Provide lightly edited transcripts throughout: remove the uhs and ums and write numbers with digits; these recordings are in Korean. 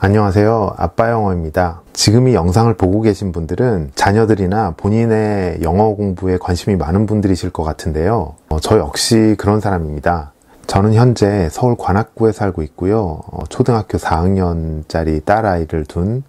안녕하세요. 아빠영어입니다. 지금 이 영상을 보고 계신 분들은 자녀들이나 본인의 영어 공부에 관심이 많은 분들이실 것 같은데요. 저 역시 그런 사람입니다. 저는 현재 서울 관악구에 살고 있고요. 초등학교 4학년짜리 딸아이를 둔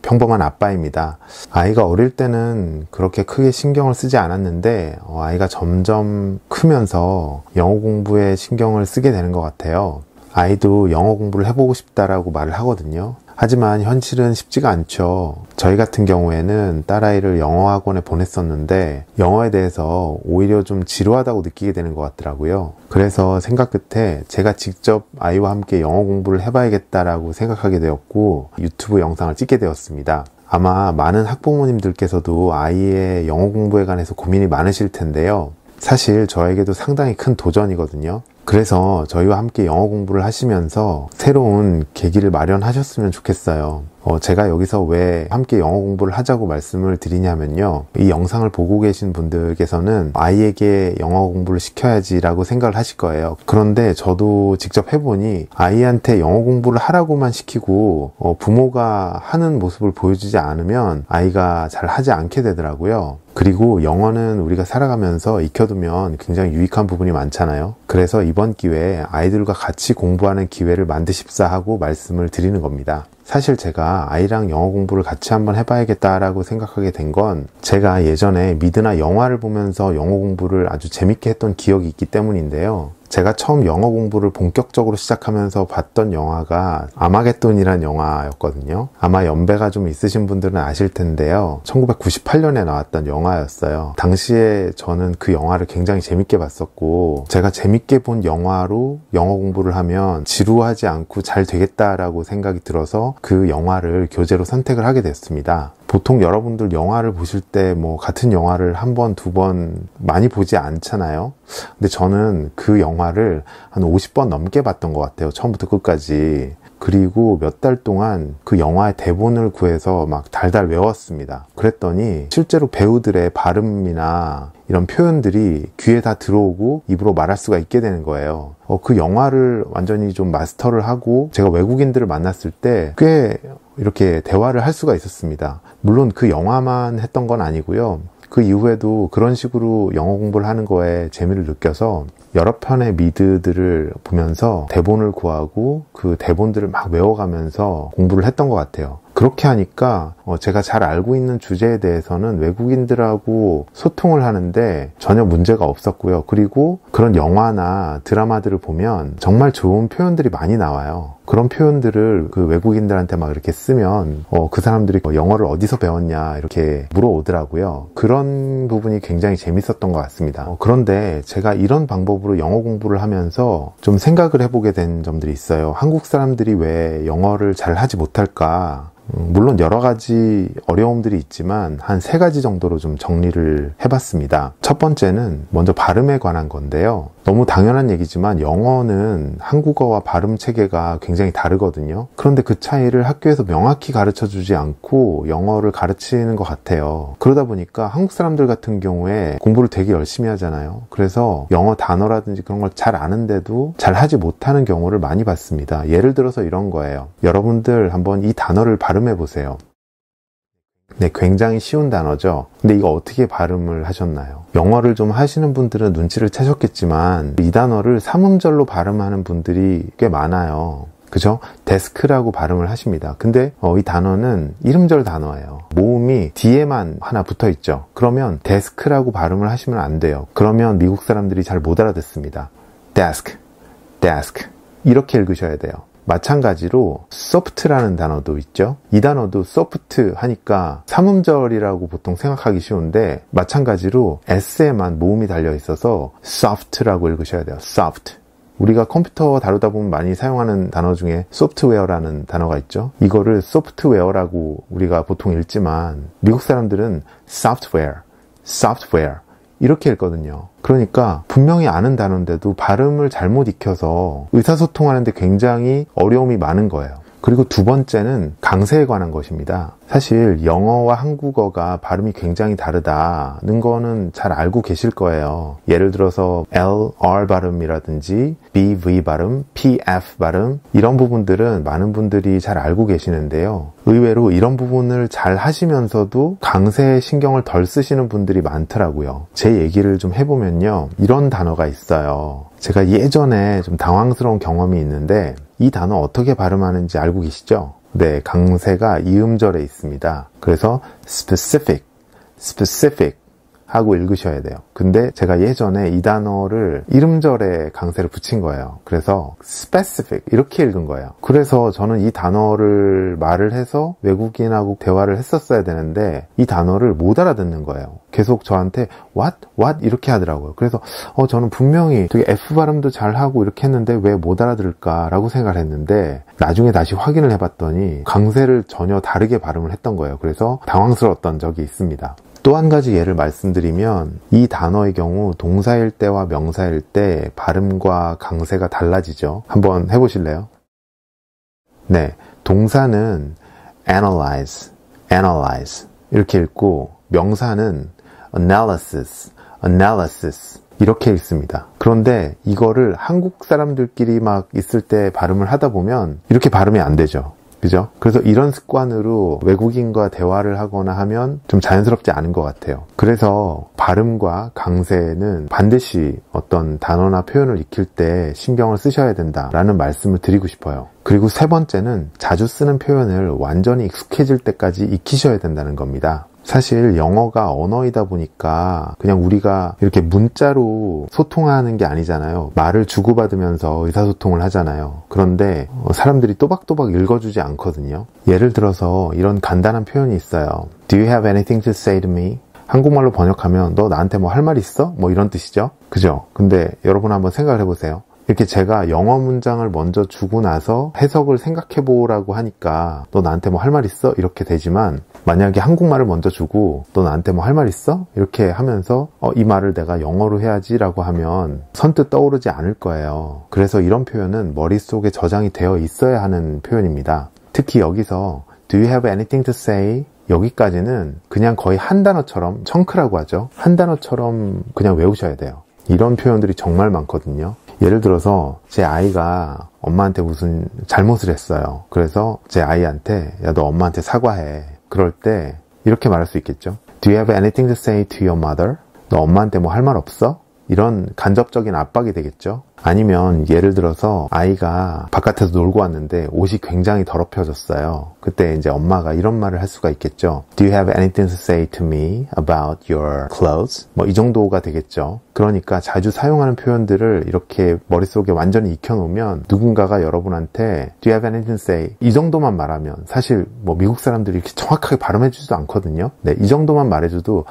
평범한 아빠입니다. 아이가 어릴 때는 그렇게 크게 신경을 쓰지 않았는데 아이가 점점 크면서 영어 공부에 신경을 쓰게 되는 것 같아요. 아이도 영어 공부를 해보고 싶다라고 말을 하거든요. 하지만 현실은 쉽지가 않죠. 저희 같은 경우에는 딸아이를 영어 학원에 보냈었는데 영어에 대해서 오히려 좀 지루하다고 느끼게 되는 것 같더라고요. 그래서 생각 끝에 제가 직접 아이와 함께 영어 공부를 해봐야겠다라고 생각하게 되었고 유튜브 영상을 찍게 되었습니다. 아마 많은 학부모님들께서도 아이의 영어 공부에 관해서 고민이 많으실 텐데요. 사실 저에게도 상당히 큰 도전이거든요. 그래서 저희와 함께 영어 공부를 하시면서 새로운 계기를 마련하셨으면 좋겠어요. 제가 여기서 왜 함께 영어 공부를 하자고 말씀을 드리냐면요. 이 영상을 보고 계신 분들께서는 아이에게 영어 공부를 시켜야지 라고 생각을 하실 거예요. 그런데 저도 직접 해보니 아이한테 영어 공부를 하라고만 시키고 부모가 하는 모습을 보여주지 않으면 아이가 잘 하지 않게 되더라고요. 그리고 영어는 우리가 살아가면서 익혀두면 굉장히 유익한 부분이 많잖아요. 그래서 이번 기회에 아이들과 같이 공부하는 기회를 만드십사 하고 말씀을 드리는 겁니다. 사실 제가 아이랑 영어 공부를 같이 한번 해봐야겠다라고 생각하게 된 건 제가 예전에 미드나 영화를 보면서 영어 공부를 아주 재밌게 했던 기억이 있기 때문인데요. 제가 처음 영어 공부를 본격적으로 시작하면서 봤던 영화가 아마겟돈이라는 영화였거든요. 아마 연배가 좀 있으신 분들은 아실 텐데요. 1998년에 나왔던 영화였어요. 당시에 저는 그 영화를 굉장히 재밌게 봤었고 제가 재밌게 본 영화로 영어 공부를 하면 지루하지 않고 잘 되겠다라고 생각이 들어서 그 영화를 교재로 선택을 하게 됐습니다. 보통 여러분들 영화를 보실 때 같은 영화를 한 번, 두 번 많이 보지 않잖아요. 근데 저는 그 영화를 한 50번 넘게 봤던 것 같아요. 처음부터 끝까지. 그리고 몇 달 동안 그 영화의 대본을 구해서 막 달달 외웠습니다. 그랬더니 실제로 배우들의 발음이나 이런 표현들이 귀에 다 들어오고 입으로 말할 수가 있게 되는 거예요. 그 영화를 완전히 좀 마스터를 하고 제가 외국인들을 만났을 때 꽤 이렇게 대화를 할 수가 있었습니다. 물론 그 영화만 했던 건 아니고요. 그 이후에도 그런 식으로 영어 공부를 하는 거에 재미를 느껴서 여러 편의 미드들을 보면서 대본을 구하고 그 대본들을 막 외워가면서 공부를 했던 것 같아요. 그렇게 하니까 제가 잘 알고 있는 주제에 대해서는 외국인들하고 소통을 하는데 전혀 문제가 없었고요. 그리고 그런 영화나 드라마들을 보면 정말 좋은 표현들이 많이 나와요. 그런 표현들을 그 외국인들한테 막 이렇게 쓰면 그 사람들이 영어를 어디서 배웠냐 이렇게 물어오더라고요. 그런 부분이 굉장히 재밌었던 것 같습니다. 그런데 제가 이런 방법으로 영어 공부를 하면서 좀 생각을 해보게 된 점들이 있어요. 한국 사람들이 왜 영어를 잘 하지 못할까? 물론 여러 가지 어려움들이 있지만 한 3가지 정도로 좀 정리를 해봤습니다. 첫 번째는 먼저 발음에 관한 건데요. 너무 당연한 얘기지만 영어는 한국어와 발음 체계가 굉장히 다르거든요. 그런데 그 차이를 학교에서 명확히 가르쳐주지 않고 영어를 가르치는 것 같아요. 그러다 보니까 한국 사람들 같은 경우에 공부를 되게 열심히 하잖아요. 그래서 영어 단어라든지 그런 걸 잘 아는데도 잘 하지 못하는 경우를 많이 봤습니다. 예를 들어서 이런 거예요. 여러분들 한번 이 단어를 발음해 보세요. 네, 굉장히 쉬운 단어죠. 근데 이거 어떻게 발음을 하셨나요? 영어를 좀 하시는 분들은 눈치를 채셨겠지만 이 단어를 삼음절로 발음하는 분들이 꽤 많아요. 그죠? 데스크라고 발음을 하십니다. 근데 이 단어는 이름절 단어예요. 모음이 뒤에만 하나 붙어 있죠. 그러면 데스크라고 발음을 하시면 안 돼요. 그러면 미국 사람들이 잘 못 알아듣습니다. desk, desk 이렇게 읽으셔야 돼요. 마찬가지로 soft라는 단어도 있죠. 이 단어도 soft 하니까 삼음절이라고 보통 생각하기 쉬운데 마찬가지로 s에만 모음이 달려 있어서 soft라고 읽으셔야 돼요. soft. 우리가 컴퓨터 다루다 보면 많이 사용하는 단어 중에 소프트웨어라는 단어가 있죠. 이거를 소프트웨어라고 우리가 보통 읽지만 미국 사람들은 software 이렇게 읽거든요. 그러니까 분명히 아는 단어인데도 발음을 잘못 익혀서 의사소통하는데 굉장히 어려움이 많은 거예요. 그리고 두 번째는 강세에 관한 것입니다. 사실 영어와 한국어가 발음이 굉장히 다르다는 거는 잘 알고 계실 거예요. 예를 들어서 LR 발음이라든지 BV 발음, PF 발음 이런 부분들은 많은 분들이 잘 알고 계시는데요. 의외로 이런 부분을 잘 하시면서도 강세에 신경을 덜 쓰시는 분들이 많더라고요. 제 얘기를 좀 해보면요. 이런 단어가 있어요. 제가 예전에 좀 당황스러운 경험이 있는데 이 단어 어떻게 발음하는지 알고 계시죠? 네, 강세가 이음절에 있습니다. 그래서 specific 하고 읽으셔야 돼요. 근데 제가 예전에 이 단어를 이음절에 강세를 붙인 거예요. 그래서 specific 이렇게 읽은 거예요. 그래서 저는 이 단어를 말을 해서 외국인하고 대화를 했었어야 되는데 이 단어를 못 알아듣는 거예요. 계속 저한테 what 이렇게 하더라고요. 그래서 저는 분명히 되게 F 발음도 잘하고 이렇게 했는데 왜 못 알아들을까라고 생각을 했는데 나중에 다시 확인을 해봤더니 강세를 전혀 다르게 발음을 했던 거예요. 그래서 당황스러웠던 적이 있습니다. 또 한 가지 예를 말씀드리면 이 단어의 경우 동사일 때와 명사일 때 발음과 강세가 달라지죠. 한번 해보실래요? 네, 동사는 analyze 이렇게 읽고 명사는 analysis 이렇게 읽습니다. 그런데 이거를 한국 사람들끼리 막 있을 때 발음을 하다 보면 이렇게 발음이 안 되죠. 그죠? 그래서 이런 습관으로 외국인과 대화를 하거나 하면 좀 자연스럽지 않은 것 같아요. 그래서 발음과 강세는 반드시 어떤 단어나 표현을 익힐 때 신경을 쓰셔야 된다라는 말씀을 드리고 싶어요. 그리고 세 번째는 자주 쓰는 표현을 완전히 익숙해질 때까지 익히셔야 된다는 겁니다. 사실 영어가 언어이다 보니까 그냥 우리가 이렇게 문자로 소통하는 게 아니잖아요. 말을 주고받으면서 의사소통을 하잖아요. 그런데 사람들이 또박또박 읽어주지 않거든요. 예를 들어서 이런 간단한 표현이 있어요. Do you have anything to say to me? 한국말로 번역하면 너 나한테 뭐 할 말 있어? 뭐 이런 뜻이죠. 그죠? 근데 여러분 한번 생각을 해보세요. 이렇게 제가 영어 문장을 먼저 주고 나서 해석을 생각해 보라고 하니까 너 나한테 뭐 할 말 있어? 이렇게 되지만 만약에 한국말을 먼저 주고 너 나한테 뭐 할 말 있어? 이렇게 하면서 이 말을 내가 영어로 해야지 라고 하면 선뜻 떠오르지 않을 거예요. 그래서 이런 표현은 머릿속에 저장이 되어 있어야 하는 표현입니다. 특히 여기서 Do you have anything to say? 여기까지는 그냥 거의 한 단어처럼 청크라고 하죠. 한 단어처럼 그냥 외우셔야 돼요. 이런 표현들이 정말 많거든요. 예를 들어서 제 아이가 엄마한테 무슨 잘못을 했어요. 그래서 제 아이한테 야, 너 엄마한테 사과해. 그럴 때 이렇게 말할 수 있겠죠. Do you have anything to say to your mother? 너 엄마한테 뭐 할 말 없어? 이런 간접적인 압박이 되겠죠. 아니면 예를 들어서 아이가 바깥에서 놀고 왔는데 옷이 굉장히 더럽혀졌어요. 그때 이제 엄마가 이런 말을 할 수가 있겠죠. Do you have anything to say to me about your clothes? 뭐 이 정도가 되겠죠. 그러니까 자주 사용하는 표현들을 이렇게 머릿속에 완전히 익혀놓으면 누군가가 여러분한테 Do you have anything to say? 이 정도만 말하면 사실 뭐 미국 사람들이 이렇게 정확하게 발음해주지도 않거든요. 네, 이 정도만 말해줘도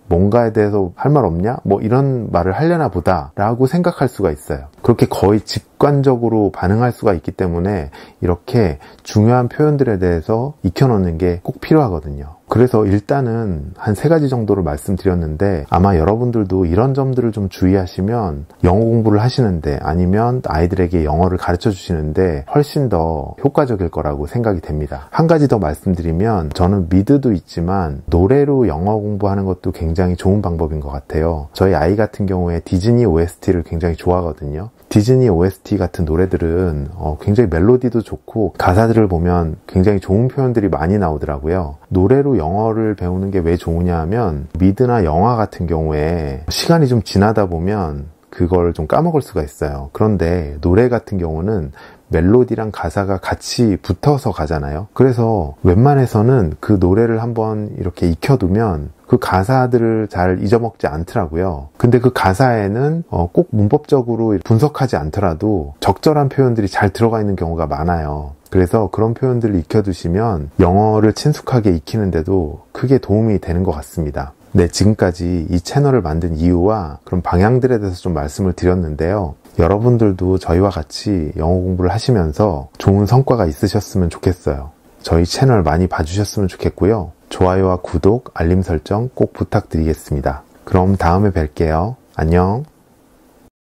뭔가에 대해서 할 말 없냐? 뭐 이런 말을 하려나 보다 라고 생각할 수가 있어요. 그렇게 거의 직관적으로 반응할 수가 있기 때문에 이렇게 중요한 표현들에 대해서 익혀놓는 게 꼭 필요하거든요. 그래서 일단은 한 3가지 정도를 말씀드렸는데 아마 여러분들도 이런 점들을 좀 주의하시면 영어 공부를 하시는데 아니면 아이들에게 영어를 가르쳐 주시는데 훨씬 더 효과적일 거라고 생각이 됩니다. 한 가지 더 말씀드리면 저는 미드도 있지만 노래로 영어 공부하는 것도 굉장히 좋은 방법인 것 같아요. 저희 아이 같은 경우에 디즈니 OST를 굉장히 좋아하거든요. 디즈니 OST 같은 노래들은 굉장히 멜로디도 좋고 가사들을 보면 굉장히 좋은 표현들이 많이 나오더라고요. 노래로 영어를 배우는 게 왜 좋으냐 하면 미드나 영화 같은 경우에 시간이 좀 지나다 보면 그걸 좀 까먹을 수가 있어요. 그런데 노래 같은 경우는 멜로디랑 가사가 같이 붙어서 가잖아요. 그래서 웬만해서는 그 노래를 한번 이렇게 익혀두면 그 가사들을 잘 잊어먹지 않더라고요. 근데 그 가사에는 꼭 문법적으로 분석하지 않더라도 적절한 표현들이 잘 들어가 있는 경우가 많아요. 그래서 그런 표현들을 익혀두시면 영어를 친숙하게 익히는데도 크게 도움이 되는 것 같습니다. 네, 지금까지 이 채널을 만든 이유와 그런 방향들에 대해서 좀 말씀을 드렸는데요. 여러분들도 저희와 같이 영어 공부를 하시면서 좋은 성과가 있으셨으면 좋겠어요. 저희 채널 많이 봐주셨으면 좋겠고요. 좋아요와 구독, 알림 설정 꼭 부탁드리겠습니다. 그럼 다음에 뵐게요. 안녕.